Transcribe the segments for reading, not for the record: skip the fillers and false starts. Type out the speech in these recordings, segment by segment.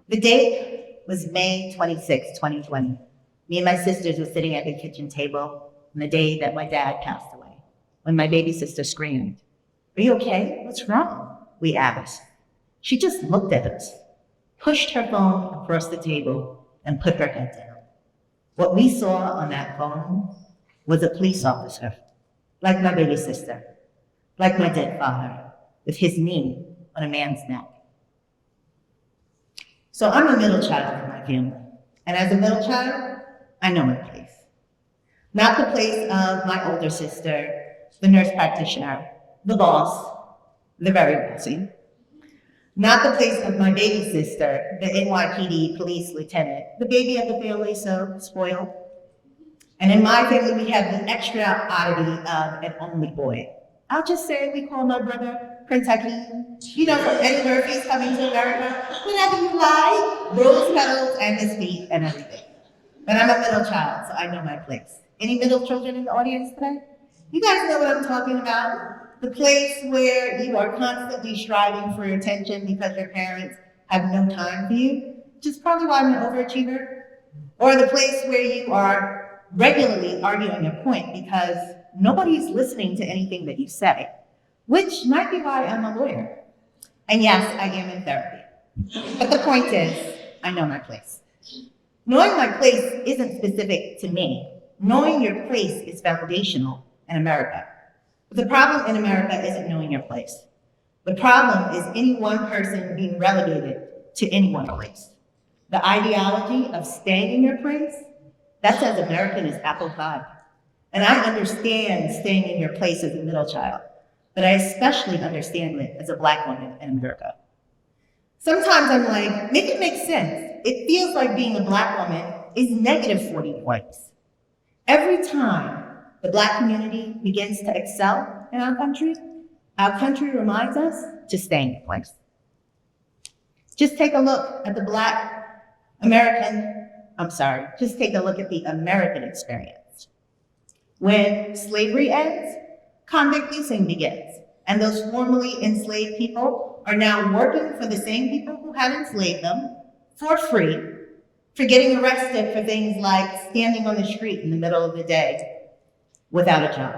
The date was May 26, 2020. Me and my sisters were sitting at the kitchen table on the day that my dad passed away, when my baby sister screamed, "Are you okay? What's wrong?" We asked. She just looked at us, pushed her phone across the table, and put her head down. What we saw on that phone was a police officer, like my baby sister, like my dead father, with his knee on a man's neck. So I'm a middle child in my family, and as a middle child, I know my place. Not the place of my older sister, the nurse practitioner, the boss, the very bossy. Not the place of my baby sister, the NYPD police lieutenant, the baby of the family, so spoiled. And in my family, we have the extra oddity of an only boy. I'll just say we call my brother Prince Hakeem. You know, from Eddie Murphy's Coming to America, whenever you like, rose petals and his feet and everything. But I'm a middle child, so I know my place. Any middle children in the audience today? You guys know what I'm talking about? The place where you are constantly striving for attention because your parents have no time for you, which is probably why I'm an overachiever. Or the place where you are regularly arguing a point because nobody's listening to anything that you say, which might be why I'm a lawyer. And yes, I am in therapy. But the point is, I know my place. Knowing my place isn't specific to me. Knowing your place is foundational in America. But the problem in America isn't knowing your place. The problem is any one person being relegated to any one place. The ideology of staying in your place, that's as American as apple pie. And I understand staying in your place as a middle child, but I especially understand it as a Black woman in America. Sometimes I'm like, make it make sense. It feels like being a Black woman is negative 40 points. Every time the Black community begins to excel in our country reminds us to stay in place. Just take a look at the American experience. When slavery ends, convict leasing begins, and those formerly enslaved people are now working for the same people who had enslaved them for free, for getting arrested for things like standing on the street in the middle of the day without a job.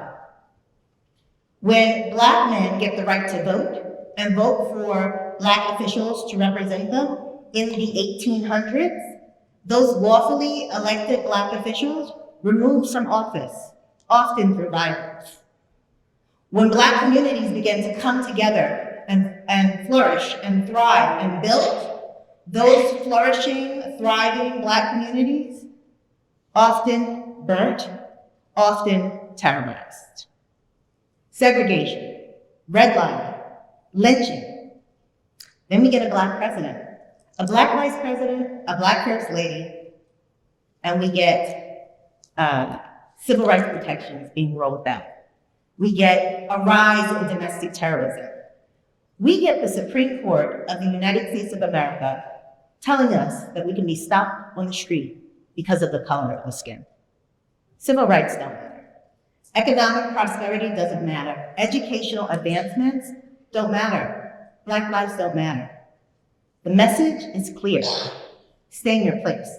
When Black men get the right to vote and vote for Black officials to represent them in the 1800s, those lawfully elected Black officials removed from office, often through violence. When Black communities began to come together and flourish and thrive and build, those flourishing, thriving Black communities often burnt, often terrorized. Segregation, redlining, lynching. Then we get a Black president, a Black vice president, a Black first lady, and we get civil rights protections being rolled out. We get a rise in domestic terrorism. We get the Supreme Court of the United States of America telling us that we can be stopped on the street because of the color of the skin. Civil rights don't matter. Economic prosperity doesn't matter. Educational advancements don't matter. Black lives don't matter. The message is clear. Stay in your place.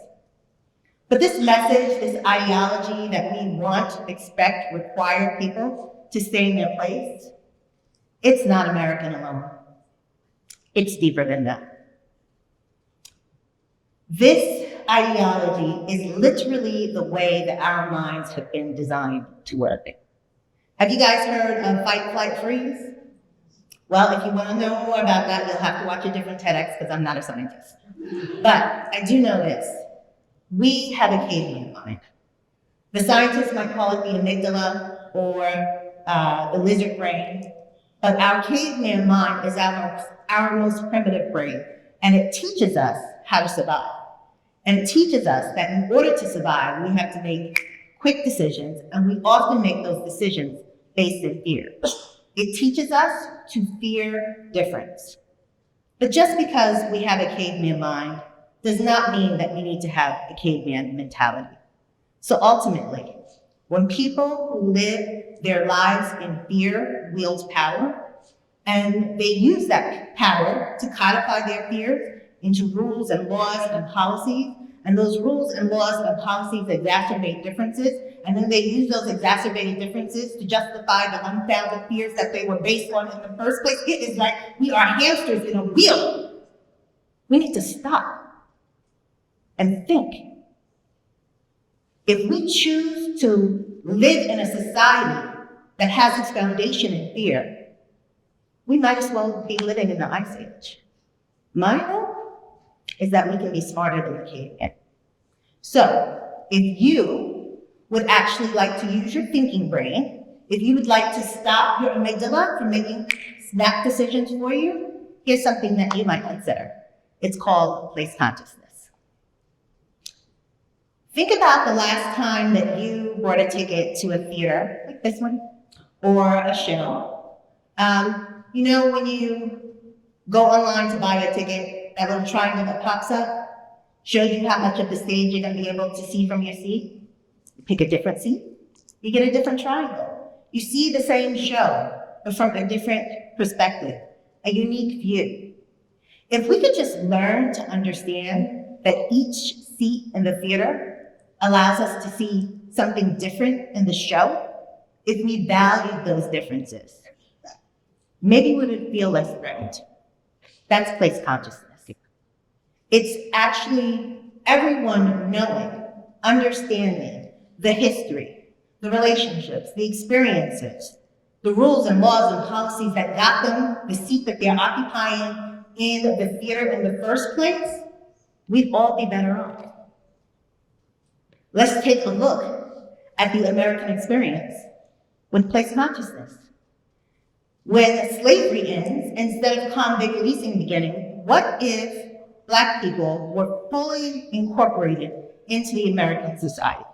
But this message, this ideology that we want, expect, require people to stay in their place, it's not American alone. It's deeper than that. This ideology is literally the way that our minds have been designed to work. Have you guys heard of fight, flight, freeze? Well, if you want to know more about that, you'll have to watch a different TEDx because I'm not a scientist. But I do know this. We have a caveman mind. The scientists might call it the amygdala or the lizard brain, but our caveman mind is our most primitive brain, and it teaches us how to survive. And it teaches us that in order to survive, we have to make quick decisions, and we often make those decisions based in fear. It teaches us to fear difference. But just because we have a caveman mind does not mean that we need to have a caveman mentality. So ultimately, when people who live their lives in fear wield power, and they use that power to codify their fears into rules and laws and policies, and those rules and laws and policies exacerbate differences, and then they use those exacerbated differences to justify the unfounded fears that they were based on in the first place. It is like we are hamsters in a wheel. We need to stop and think. If we choose to live in a society that has its foundation in fear, we might as well be living in the Ice Age. My hope is that we can be smarter than the caveman. So, if you would actually like to use your thinking brain, if you would like to stop your amygdala from making snap decisions for you, here's something that you might consider. It's called place consciousness. Think about the last time that you bought a ticket to a theater, like this one, or a show. You know when you go online to buy a ticket, that little triangle that pops up shows you how much of the stage you're going to be able to see from your seat. You pick a different seat, you get a different triangle. You see the same show, but from a different perspective, a unique view. If we could just learn to understand that each seat in the theater allows us to see something different in the show, if we valued those differences, maybe we would feel less threatened. That's place consciousness. It's actually everyone knowing, understanding the history, the relationships, the experiences, the rules and laws and policies that got them the seat that they're occupying in the theater in the first place. We'd all be better off. Let's take a look at the American experience with place consciousness. When slavery ends, instead of convict leasing beginning, what if Black people were fully incorporated into the American society?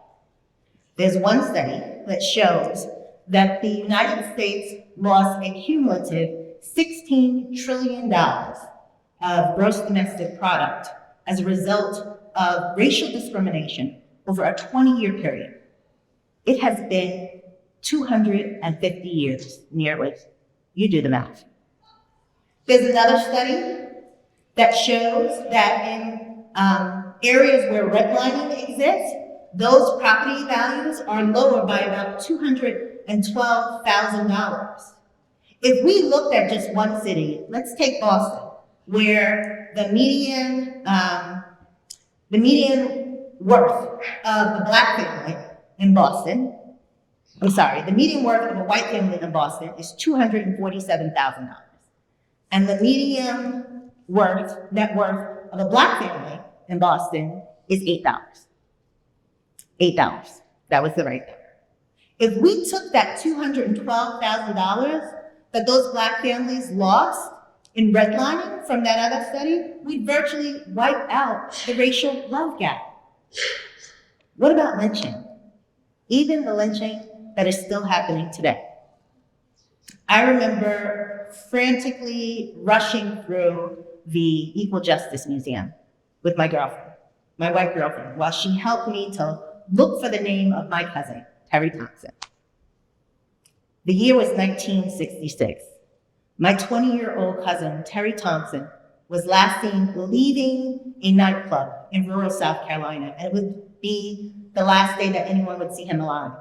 There's one study that shows that the United States lost a cumulative $16 trillion of gross domestic product as a result of racial discrimination over a 20-year period. It has been 250 years, nearly. You do the math. There's another study that shows that in areas where redlining exists, those property values are lower by about $212,000. If we looked at just one city, let's take Boston, where the median worth of a Black family in Boston, the median worth of a white family in Boston is $247,000. And the median net worth of a Black family in Boston is $8. $8. That was the right number. If we took that $212,000 that those Black families lost in redlining from that other study, we'd virtually wipe out the racial wealth gap. What about lynching? Even the lynching that is still happening today. I remember frantically rushing through the Equal Justice Museum with my girlfriend, my white girlfriend, while she helped me to look for the name of my cousin, Terry Thompson. The year was 1966. My 20-year-old cousin, Terry Thompson, was last seen leaving a nightclub in rural South Carolina, and it would be the last day that anyone would see him alive.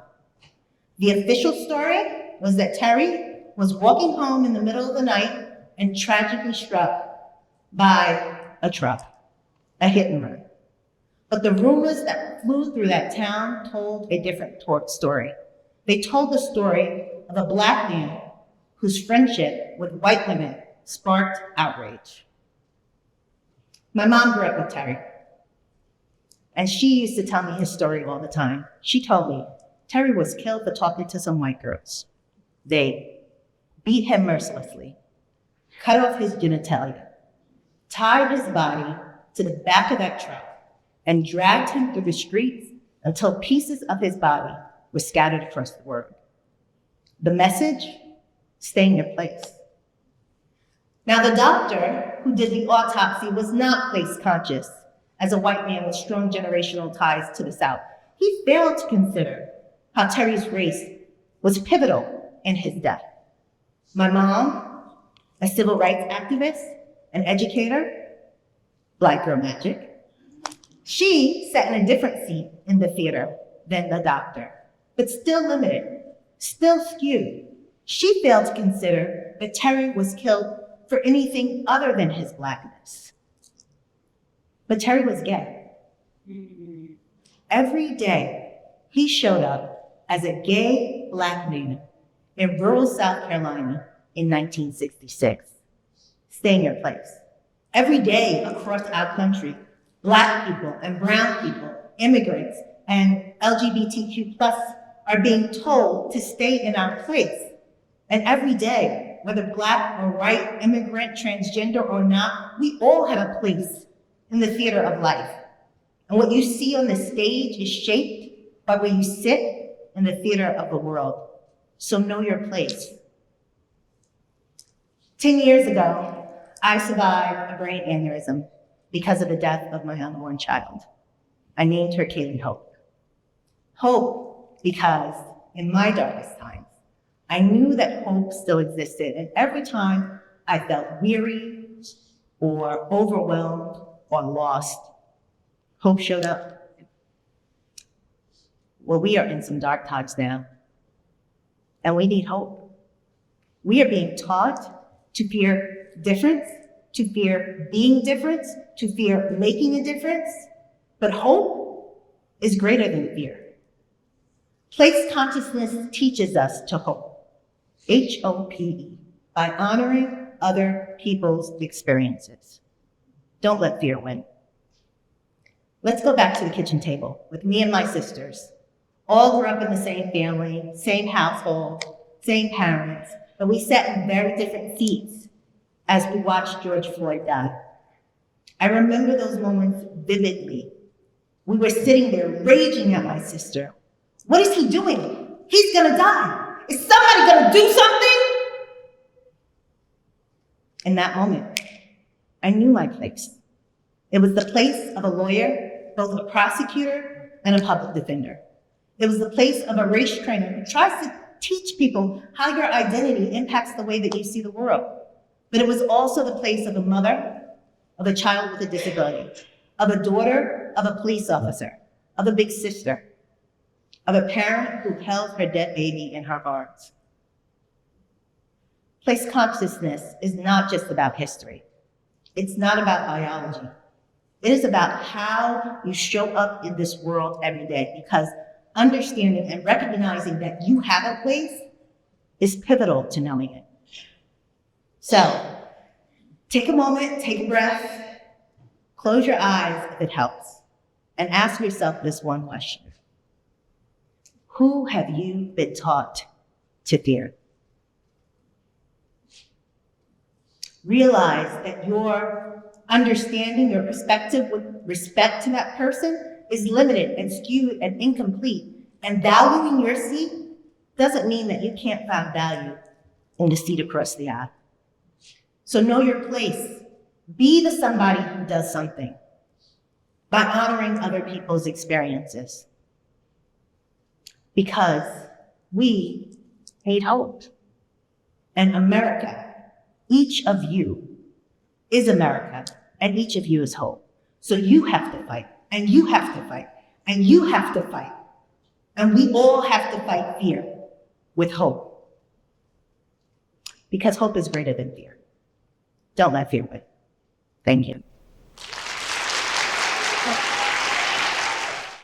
The official story was that Terry was walking home in the middle of the night and tragically struck by a truck, a hit and run. But the rumors that flew through that town told a different story. They told the story of a Black man whose friendship with white women sparked outrage. My mom grew up with Terry, and she used to tell me his story all the time. She told me Terry was killed for talking to some white girls. They beat him mercilessly, cut off his genitalia, tied his body to the back of that truck, and dragged him through the streets until pieces of his body were scattered across the world. The message: stay in your place. Now, the doctor who did the autopsy was not place conscious as a white man with strong generational ties to the South. He failed to consider how Terry's race was pivotal in his death. My mom, a civil rights activist, an educator, Black Girl Magic. She sat in a different seat in the theater than the doctor, but still limited, still skewed. She failed to consider that Terry was killed for anything other than his blackness. But Terry was gay. Every day, he showed up as a gay Black man in rural South Carolina in 1966. Stay in your place. Every day across our country, Black people and brown people, immigrants, and LGBTQ+ are being told to stay in our place. And every day, whether Black or white, immigrant, transgender or not, we all have a place in the theater of life. And what you see on the stage is shaped by where you sit in the theater of the world. So know your place. 10 years ago, I survived a brain aneurysm because of the death of my unborn child. I named her Kaylee Hope. Hope because in my darkest times, I knew that hope still existed. And every time I felt weary or overwhelmed or lost, hope showed up. Well, we are in some dark times now, and we need hope. We are being taught to fear difference, to fear being different, to fear making a difference, but hope is greater than fear. Place consciousness teaches us to hope, H-O-P-E, by honoring other people's experiences. Don't let fear win. Let's go back to the kitchen table with me and my sisters. All grew up in the same family, same household, same parents, but we sat in very different seats as we watched George Floyd die. I remember those moments vividly. We were sitting there raging at my sister. What is he doing? He's gonna die. Is somebody gonna do something? In that moment, I knew my place. It was the place of a lawyer, both a prosecutor and a public defender. It was the place of a race trainer who tries to teach people how your identity impacts the way that you see the world. But it was also the place of a mother, of a child with a disability, of a daughter of a police officer, of a big sister, of a parent who held her dead baby in her arms. Place consciousness is not just about history. It's not about biology. It is about how you show up in this world every day, because understanding and recognizing that you have a place is pivotal to knowing it. So, take a moment, take a breath, close your eyes if it helps, and ask yourself this one question. Who have you been taught to fear? Realize that your understanding, your perspective with respect to that person is limited and skewed and incomplete. And valuing your seat doesn't mean that you can't find value in the seat across the aisle. So know your place. Be the somebody who does something by honoring other people's experiences. Because we hate hope. And America, each of you is America, and each of you is hope. So you have to fight, and you have to fight, and you have to fight. And we all have to fight fear with hope. Because hope is greater than fear. Don't let fear win. Thank you.